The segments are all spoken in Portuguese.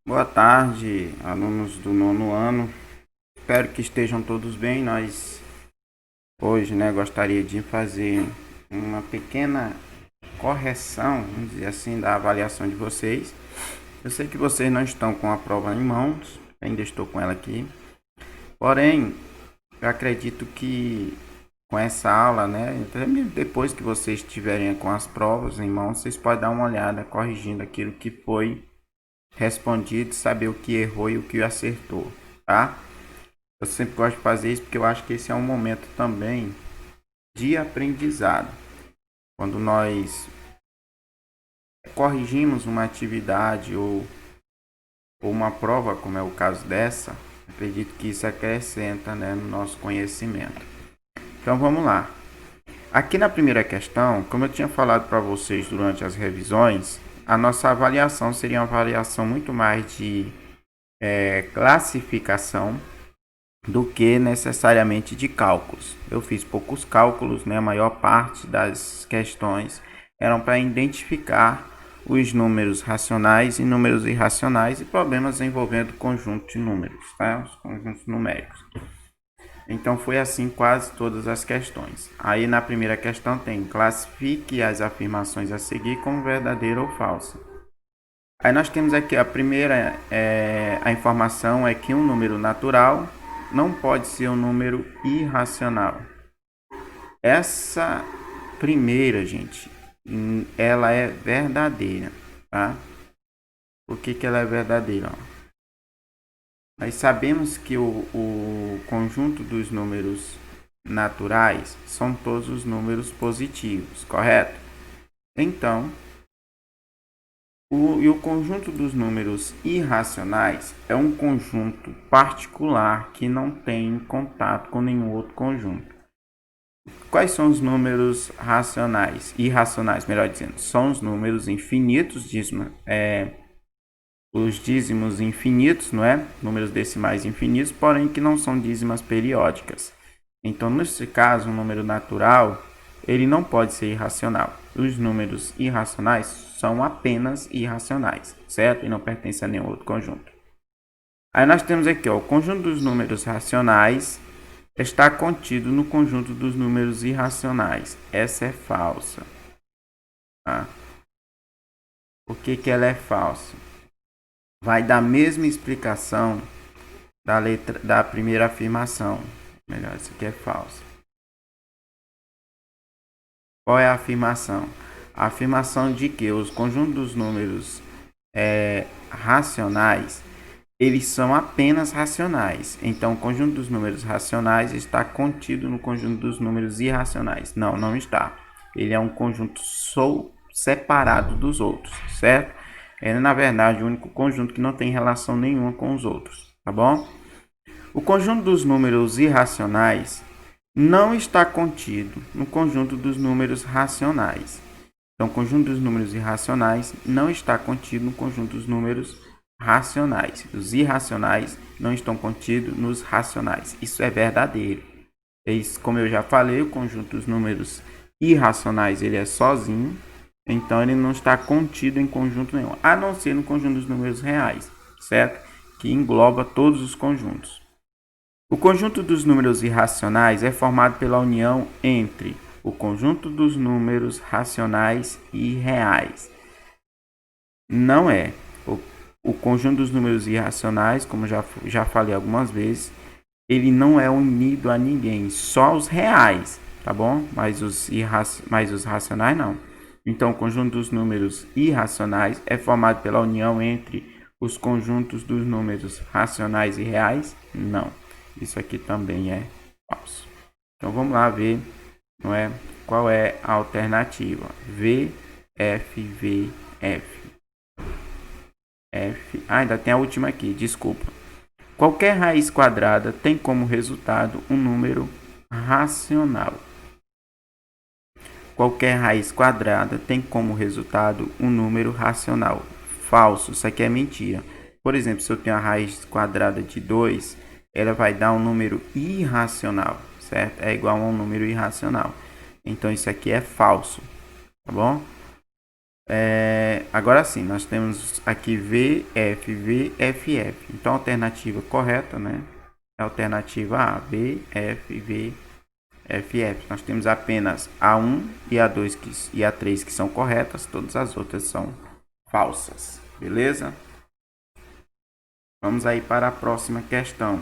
Boa tarde, alunos do nono ano. Espero que estejam todos bem. Nós hoje, gostaria de fazer uma pequena correção, vamos dizer assim, da avaliação de vocês. Eu sei que vocês não estão com a prova em mãos, ainda estou com ela aqui. Porém, eu acredito que com essa aula, até mesmo depois que vocês estiverem com as provas em mãos, vocês podem dar uma olhada, corrigindo aquilo que foi respondido, saber o que errou e o que acertou, tá? Eu sempre gosto de fazer isso porque eu acho que esse é um momento também de aprendizado. Quando nós corrigimos uma atividade ou uma prova, como é o caso dessa, acredito que isso acrescenta, no nosso conhecimento. Então vamos lá. Aqui na primeira questão, como eu tinha falado para vocês durante as revisões, a nossa avaliação seria uma avaliação muito mais de classificação do que necessariamente de cálculos. Eu fiz poucos cálculos, a maior parte das questões eram para identificar os números racionais e números irracionais e problemas envolvendo conjunto de números, tá? Os conjuntos numéricos. Então foi assim quase todas as questões. Aí na primeira questão tem: classifique as afirmações a seguir como verdadeira ou falsa. Aí nós temos aqui a primeira, a informação é que um número natural não pode ser um número irracional. Essa primeira, gente, ela é verdadeira, tá? Por que ela é verdadeira? Nós sabemos que o conjunto dos números naturais são todos os números positivos, correto? Então, o conjunto dos números irracionais é um conjunto particular que não tem contato com nenhum outro conjunto. Quais são os números racionais? Irracionais, melhor dizendo. São os números infinitos, os dízimos infinitos, não é? Números decimais infinitos, porém que não são dízimas periódicas. Então, nesse caso, um número natural, ele não pode ser irracional. Os números irracionais são apenas irracionais, certo? E não pertencem a nenhum outro conjunto. Aí nós temos aqui, o conjunto dos números racionais está contido no conjunto dos números irracionais. Essa é falsa. Tá? Por que ela é falsa? Vai dar a mesma explicação da primeira afirmação. Melhor, isso aqui é falsa. Qual é a afirmação? A afirmação de que os conjuntos dos números racionais, eles são apenas racionais. Então, o conjunto dos números racionais está contido no conjunto dos números irracionais. Não, não está. Ele é um conjunto separado dos outros, certo? É, na verdade, o único conjunto que não tem relação nenhuma com os outros, tá bom? O conjunto dos números irracionais não está contido no conjunto dos números racionais. Então, o conjunto dos números irracionais não está contido no conjunto dos números racionais. Os irracionais não estão contidos nos racionais. Isso é verdadeiro. Como eu já falei, o conjunto dos números irracionais ele é sozinho, então ele não está contido em conjunto nenhum, a não ser no conjunto dos números reais, certo? Que engloba todos os conjuntos. O conjunto dos números irracionais é formado pela união entre o conjunto dos números racionais e reais. Não é. O conjunto dos números irracionais, como já falei algumas vezes, ele não é unido a ninguém, só os reais, tá bom? Mas os racionais não. Então, o conjunto dos números irracionais é formado pela união entre os conjuntos dos números racionais e reais? Não. Isso aqui também é falso. Então, vamos lá ver, não é? Qual é a alternativa? V, F, V, F. F. Ainda tem a última aqui, desculpa. Qualquer raiz quadrada tem como resultado um número racional. Qualquer raiz quadrada tem como resultado um número racional. Falso, isso aqui é mentira. Por exemplo, se eu tenho a raiz quadrada de 2, ela vai dar um número irracional, certo? É igual a um número irracional. Então, isso aqui é falso, tá bom? Agora sim, nós temos aqui V, F, V, F, F. Então, a alternativa correta, né? É a alternativa A, V, F, V, F, F. Nós temos apenas A1 e A2 e A3 que são corretas, todas as outras são falsas. Beleza? Vamos aí para a próxima questão.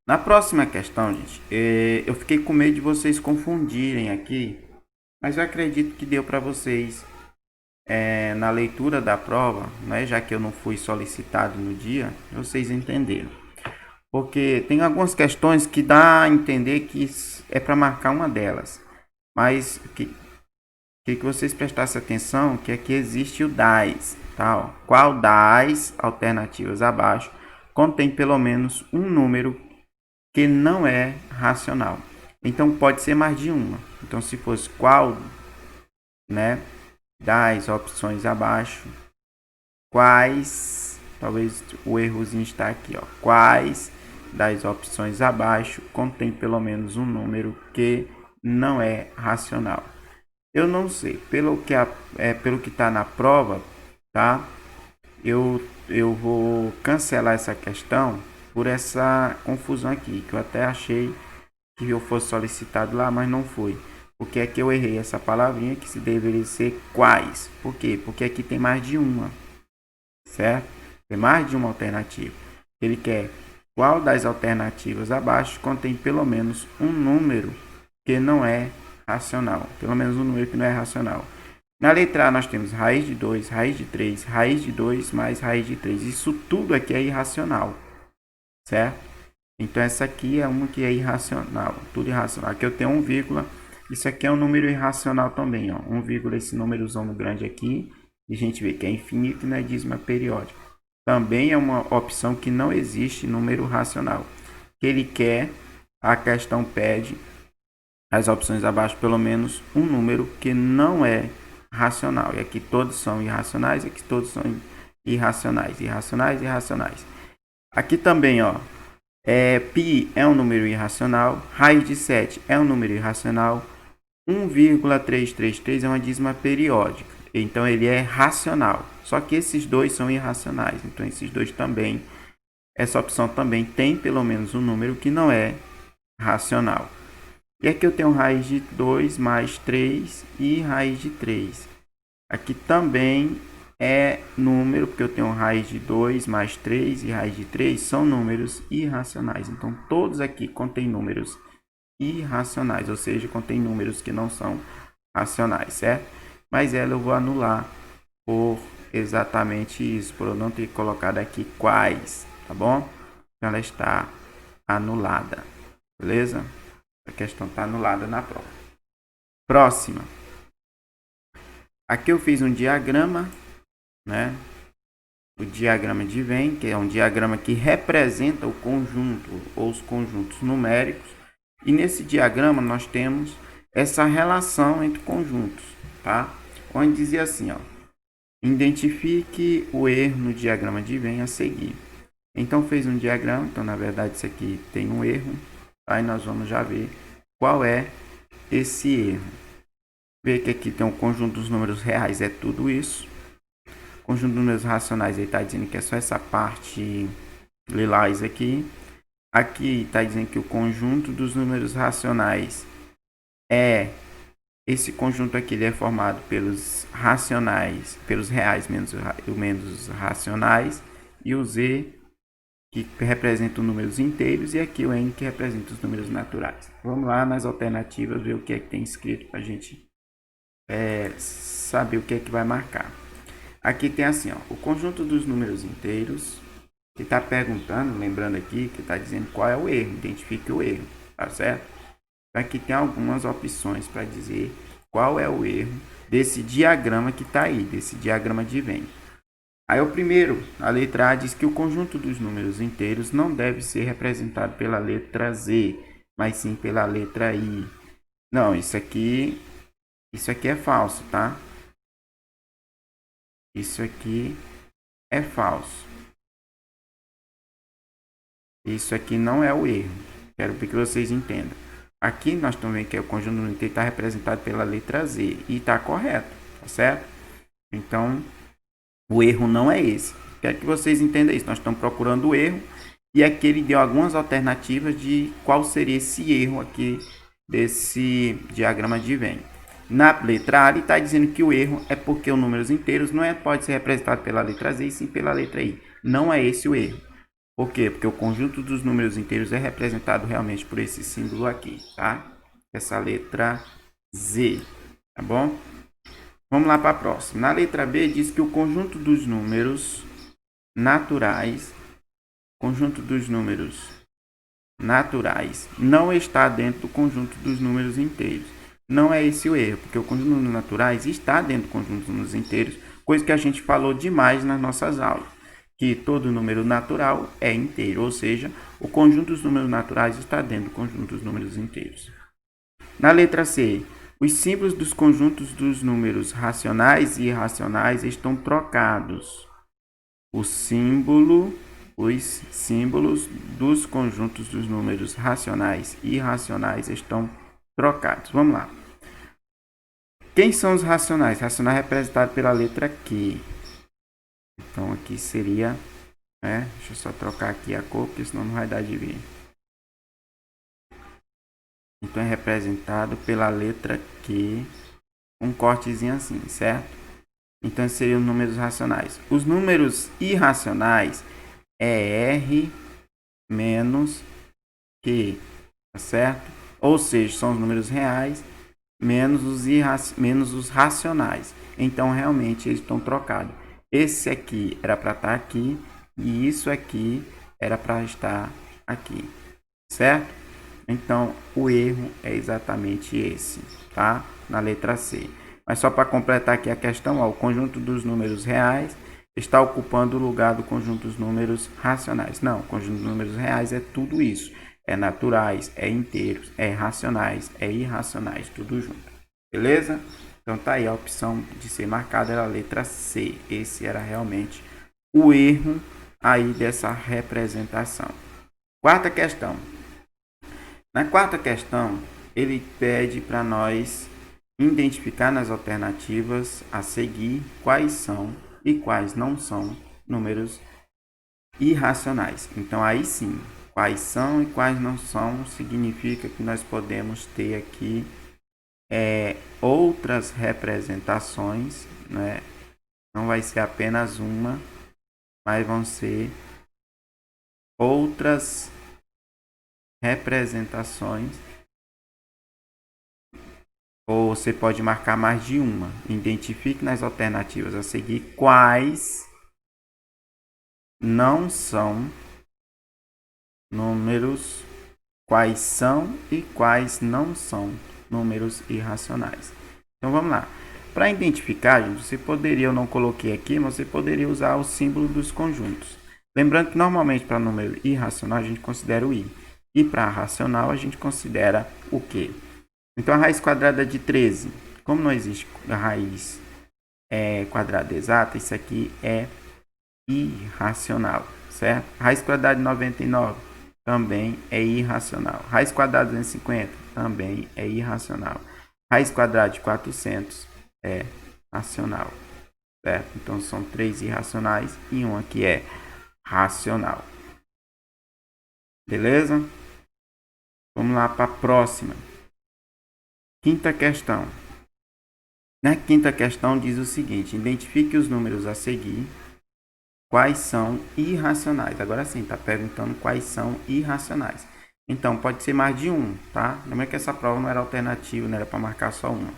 Na próxima questão, gente, eu fiquei com medo de vocês confundirem aqui, mas eu acredito que deu para vocês, na leitura da prova, né, já que eu não fui solicitado no dia, vocês entenderam. Porque tem algumas questões que dá a entender que é para marcar uma delas, mas que vocês prestassem atenção que aqui existe o DAS, tá? Ó. Qual das alternativas abaixo contém pelo menos um número que não é racional? Então pode ser mais de uma. Então se fosse qual, né, das opções abaixo, quais, talvez o errozinho está aqui, ó. Quais das opções abaixo contém pelo menos um número que não é racional? Eu não sei, pelo que está na prova, tá? Eu vou cancelar essa questão por essa confusão aqui, que eu até achei que eu fosse solicitado lá, mas não foi. Porque é que eu errei essa palavrinha que se deveria ser quais. Por quê? Porque aqui tem mais de uma, certo? Tem mais de uma alternativa. Ele quer qual das alternativas abaixo contém pelo menos um número que não é racional. Pelo menos um número que não é racional. Na letra A nós temos raiz de 2, raiz de 3, raiz de 2 mais raiz de 3. Isso tudo aqui é irracional, certo? Então essa aqui é uma que é irracional, tudo irracional. Aqui eu tenho 1, isso aqui é um número irracional também, ó. 1, esse númerozão grande aqui, e a gente vê que é infinito e não é dízima periódica. Também é uma opção que não existe número racional. Ele quer, a questão pede as opções abaixo pelo menos um número que não é racional. E aqui todos são irracionais, aqui todos são irracionais, irracionais, irracionais. Aqui também, ó, π é um número irracional, raiz de 7 é um número irracional, 1,333 é uma dízima periódica, então ele é racional. Só que esses dois são irracionais, então esses dois também, essa opção também tem pelo menos um número que não é racional. E aqui eu tenho raiz de 2 mais 3 e raiz de 3. Aqui também é número, porque eu tenho raiz de 2 mais 3 e raiz de 3 são números irracionais. Então, todos aqui contêm números irracionais, ou seja, contém números que não são racionais, certo? Mas ela eu vou anular por exatamente isso, por eu não ter colocado aqui quais, tá bom? Então, ela está anulada, beleza? A questão está anulada na prova. Próxima. Aqui eu fiz um diagrama, né? O diagrama de Venn, que é um diagrama que representa o conjunto ou os conjuntos numéricos. E nesse diagrama nós temos essa relação entre conjuntos, tá? Onde dizia assim, ó, identifique o erro no diagrama de Venn a seguir. Então fez um diagrama, então na verdade isso aqui tem um erro, aí nós vamos já ver qual é esse erro. Vê que aqui tem um conjunto dos números reais, é tudo isso. O conjunto dos números racionais, ele está dizendo que é só essa parte lilás aqui. Aqui está dizendo que o conjunto dos números racionais é... Esse conjunto aqui ele é formado pelos racionais, pelos reais menos racionais. E o Z, que representa os números inteiros. E aqui o N, que representa os números naturais. Vamos lá nas alternativas, ver o que é que tem escrito para a gente saber o que é que vai marcar. Aqui tem assim, ó, o conjunto dos números inteiros, que está perguntando, lembrando aqui, que está dizendo qual é o erro, identifique o erro, tá certo? Aqui tem algumas opções para dizer qual é o erro desse diagrama que está aí, desse diagrama de Venn. Aí o primeiro, a letra A, diz que o conjunto dos números inteiros não deve ser representado pela letra Z, mas sim pela letra I. Não, isso aqui é falso, tá? Isso aqui é falso. Isso aqui não é o erro. Quero que vocês entendam. Aqui nós estamos vendo que o conjunto inteiro está representado pela letra Z. E está correto. tá certo? Então, o erro não é esse. Quero que vocês entendam isso. Nós estamos procurando o erro e aqui ele deu algumas alternativas de qual seria esse erro aqui desse diagrama de Venn. Na letra A, ele está dizendo que o erro é porque os números inteiros não pode ser representado pela letra Z e sim pela letra I. Não é esse o erro. Por quê? Porque o conjunto dos números inteiros é representado realmente por esse símbolo aqui, tá? Essa letra Z, tá bom? Vamos lá para a próxima. Na letra B diz que o conjunto dos números naturais, não está dentro do conjunto dos números inteiros. Não é esse o erro, porque o conjunto dos números naturais está dentro do conjunto dos números inteiros, coisa que a gente falou demais nas nossas aulas, que todo número natural é inteiro, ou seja, o conjunto dos números naturais está dentro do conjunto dos números inteiros. Na letra C, os símbolos dos conjuntos dos números racionais e irracionais estão trocados. Os símbolos dos conjuntos dos números racionais e irracionais estão trocados. Vamos lá. Quem são os racionais? Racionais representados pela letra Q. Então aqui seria, deixa eu só trocar aqui a cor, porque senão não vai dar de ver. Então é representado pela letra Q, um cortezinho assim, certo? Então seriam os números racionais. Os números irracionais é R menos Q, tá certo? Ou seja, são os números reais menos os racionais. Então realmente eles estão trocados. Esse aqui era para estar aqui e isso aqui era para estar aqui, certo? Então, o erro é exatamente esse, tá? Na letra C. Mas só para completar aqui a questão, o conjunto dos números reais está ocupando o lugar do conjunto dos números racionais. Não, o conjunto dos números reais é tudo isso. É naturais, é inteiros, é racionais, é irracionais, tudo junto. Beleza? Então tá aí a opção de ser marcada era a letra C. Esse era realmente o erro aí dessa representação. Quarta questão. Na quarta questão, ele pede para nós identificar nas alternativas a seguir quais são e quais não são números irracionais. Então, aí sim, quais são e quais não são significa que nós podemos ter aqui outras representações, né? Não vai ser apenas uma, mas vão ser outras representações, ou você pode marcar mais de uma. Identifique nas alternativas a seguir quais não são números, quais são e quais não são números irracionais. Então vamos lá. Para identificar, gente, você poderia, eu não coloquei aqui, mas você poderia usar o símbolo dos conjuntos. Lembrando que normalmente para número irracional a gente considera o i. E para racional a gente considera o q. Então a raiz quadrada de 13, como não existe a raiz quadrada exata, isso aqui é irracional, certo? Raiz quadrada de 99 também é irracional. Raiz quadrada de 250 também é irracional. Raiz quadrada de 400 é racional, certo? Então são 3 irracionais e um aqui é racional. Beleza? Vamos lá para a próxima. Quinta questão. Na quinta questão diz o seguinte: identifique os números a seguir, quais são irracionais. Agora sim, está perguntando quais são irracionais. Então, pode ser mais de um, tá? Lembra que essa prova não era alternativa, não era para marcar só uma.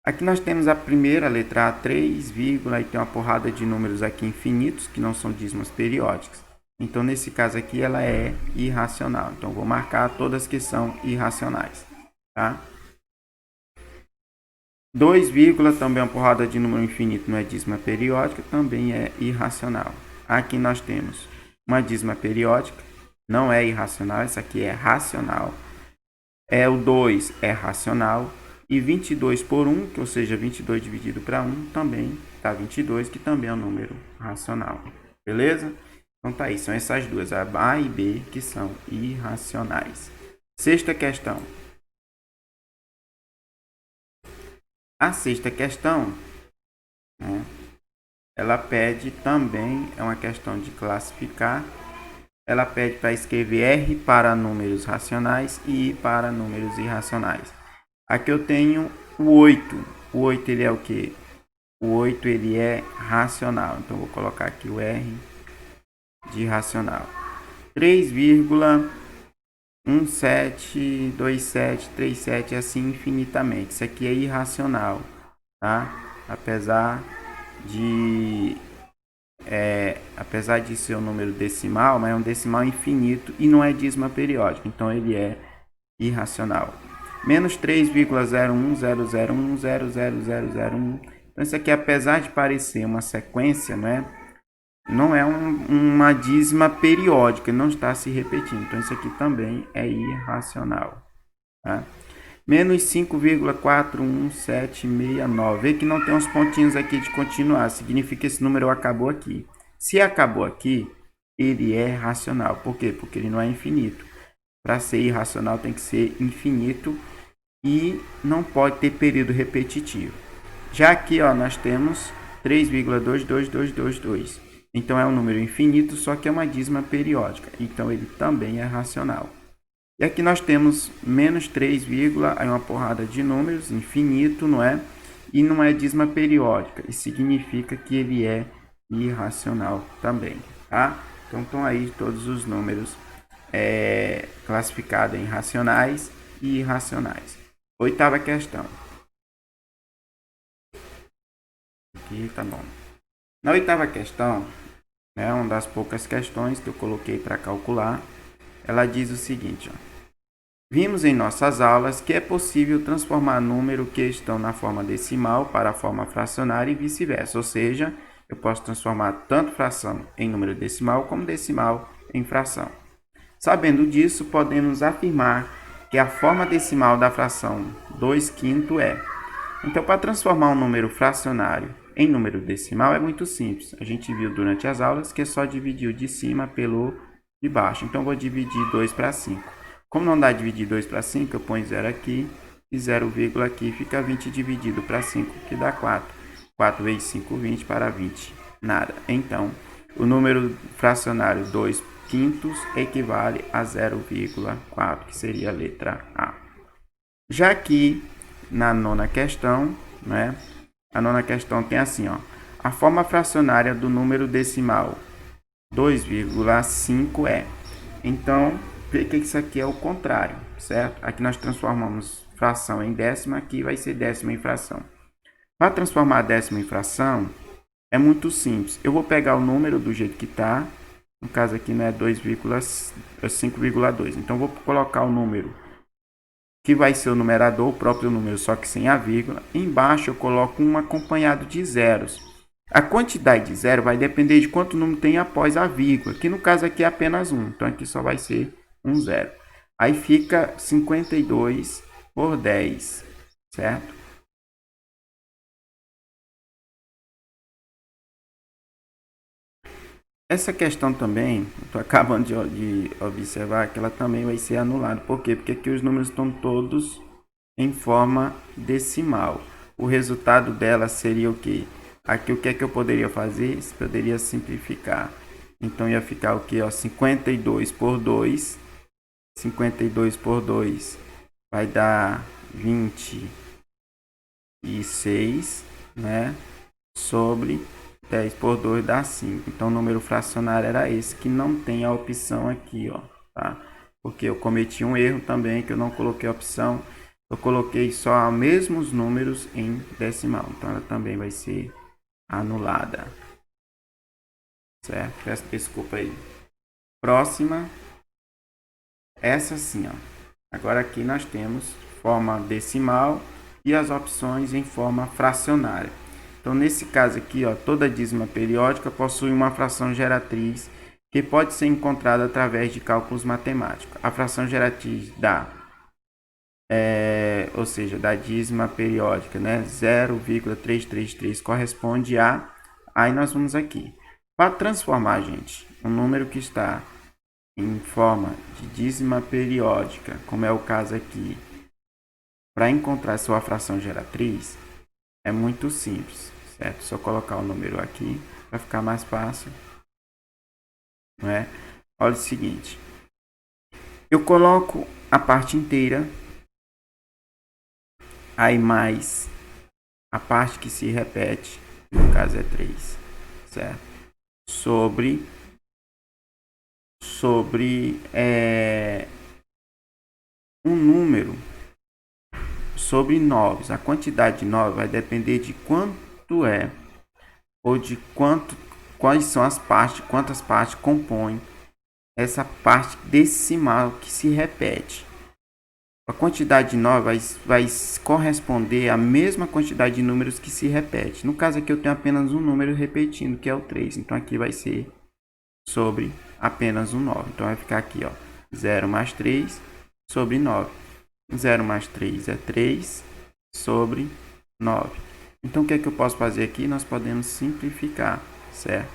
Aqui nós temos a primeira, letra A, 3, vírgula, e tem uma porrada de números aqui infinitos, que não são dízimos periódicos. Então, nesse caso aqui, ela é irracional. Então, vou marcar todas que são irracionais, tá? 2, também é uma porrada de número infinito, não é dízima periódica, também é irracional. Aqui nós temos uma dízima periódica, não é irracional, essa aqui é racional. O 2 é racional. E 22 por 1, que, ou seja, 22 dividido para 1, também dá 22, que também é um número racional. Beleza? Então tá aí, são essas duas, a A e B, que são irracionais. Sexta questão. A sexta questão, né, ela pede também, é uma questão de classificar, ela pede para escrever R para números racionais e I para números irracionais. Aqui eu tenho o 8. O 8 ele é o quê? O 8 ele é racional. Então vou colocar aqui o R de racional. 3,172737 assim infinitamente. Isso aqui é irracional, tá? Apesar de ser um número decimal, mas é um decimal infinito e não é dízima periódica, então ele é irracional. Menos 3,01001000001. Então isso aqui, apesar de parecer uma sequência, não é uma dízima periódica, não está se repetindo. Então isso aqui também é irracional. Tá? Menos 5,41769. Vê que não tem uns pontinhos aqui de continuar. Significa que esse número acabou aqui. Se acabou aqui, ele é racional. Por quê? Porque ele não é infinito. Para ser irracional tem que ser infinito e não pode ter período repetitivo. Já aqui, ó, nós temos 3,22222. Então é um número infinito, só que é uma dízima periódica. Então ele também é racional. E aqui nós temos menos 3, aí uma porrada de números, infinito, não é? E não é dízima periódica. Isso significa que ele é irracional também, tá? Então estão aí todos os números classificados em racionais e irracionais. Oitava questão. Aqui tá bom. Na oitava questão, uma das poucas questões que eu coloquei para calcular, ela diz o seguinte, ó. Vimos em nossas aulas que é possível transformar números que estão na forma decimal para a forma fracionária e vice-versa, ou seja, eu posso transformar tanto fração em número decimal como decimal em fração. Sabendo disso, podemos afirmar que a forma decimal da fração 2/5 é. Então, para transformar um número fracionário em número decimal é muito simples. A gente viu durante as aulas que é só dividir o de cima pelo de baixo. Então, eu vou dividir 2 para 5. Como não dá dividir 2 para 5, eu ponho 0 aqui e 0, aqui. Fica 20 dividido para 5, que dá 4. 4 vezes 5, 20 para 20. Nada. Então, o número fracionário 2/5 equivale a 0,4, que seria a letra A. Já aqui, na nona questão, a nona questão tem assim, ó. A forma fracionária do número decimal 2,5 é. Então, vê que isso aqui é o contrário, certo? Aqui nós transformamos fração em décima, aqui vai ser décima em fração. Para transformar a décima em fração, é muito simples. Eu vou pegar o número do jeito que está. No caso aqui não é 5,2. Então, vou colocar o número que vai ser o numerador, o próprio número, só que sem a vírgula. Embaixo eu coloco um acompanhado de zeros. A quantidade de zero vai depender de quanto número tem após a vírgula, que no caso aqui é apenas 1. Então, aqui só vai ser um zero. Aí fica 52 por 10, certo? Essa questão também, estou acabando de observar que ela também vai ser anulada. Por quê? Porque aqui os números estão todos em forma decimal. O resultado dela seria o quê? Aqui o que é que eu poderia fazer? Poderia simplificar. Então ia ficar o quê? 52 por 2. 52 por 2 vai dar 26, sobre 10 por 2 dá 5. Então, o número fracionário era esse, que não tem a opção aqui, ó, tá? Porque eu cometi um erro também, que eu não coloquei a opção. Eu coloquei só os mesmos números em decimal. Então, ela também vai ser anulada. Certo? Peço desculpa aí. Próxima. Essa sim, ó. Agora aqui nós temos forma decimal e as opções em forma fracionária. Então, nesse caso aqui, ó, toda dízima periódica possui uma fração geratriz que pode ser encontrada através de cálculos matemáticos. A fração geratriz ou seja, da dízima periódica, 0,333 corresponde a... Aí nós vamos aqui. Para transformar, gente, um número que está em forma de dízima periódica, como é o caso aqui, para encontrar sua fração geratriz, É muito simples, certo? Só colocar o número aqui para ficar mais fácil, não é? Olha o seguinte, eu coloco a parte inteira, aí mais a parte que se repete, no caso é 3, certo? Sobre um número, sobre 9. A quantidade de 9 vai depender de quanto é, ou de quais são as partes, quantas partes compõem essa parte decimal que se repete. A quantidade de 9 vai corresponder à mesma quantidade de números que se repete. No caso aqui eu tenho apenas um número repetindo, que é o 3. Então aqui vai ser sobre apenas um 9. Então vai ficar aqui, ó, 0 mais 3 sobre 9. 0 mais 3 é 3 sobre 9. Então o que é que eu posso fazer aqui? Nós podemos simplificar, certo?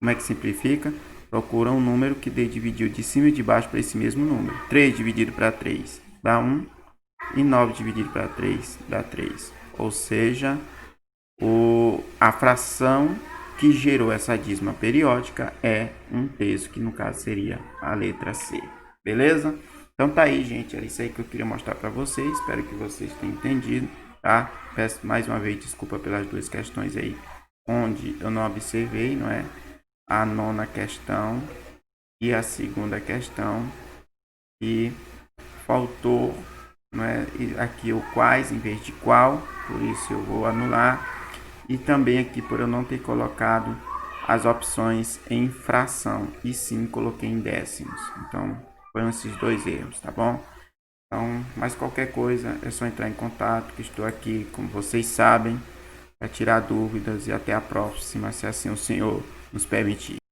Como é que simplifica? Procura um número que dê dividido de cima e de baixo para esse mesmo número. 3 dividido para 3 dá 1. E 9 dividido para 3 dá 3. Ou seja, a fração que gerou essa dízima periódica é um terço, que no caso seria a letra C. Beleza? Então tá aí, gente. Era isso aí que eu queria mostrar para vocês. Espero que vocês tenham entendido, tá? Peço mais uma vez desculpa pelas duas questões aí onde eu não observei, não é? A nona questão e a segunda questão, e faltou, não é, aqui o quais em vez de qual, por isso eu vou anular, e também aqui por eu não ter colocado as opções em fração e sim coloquei em décimos. Então foram esses dois erros, tá bom? Então, mais qualquer coisa é só entrar em contato, que estou aqui, como vocês sabem, para tirar dúvidas, e até a próxima, se assim o Senhor nos permitir.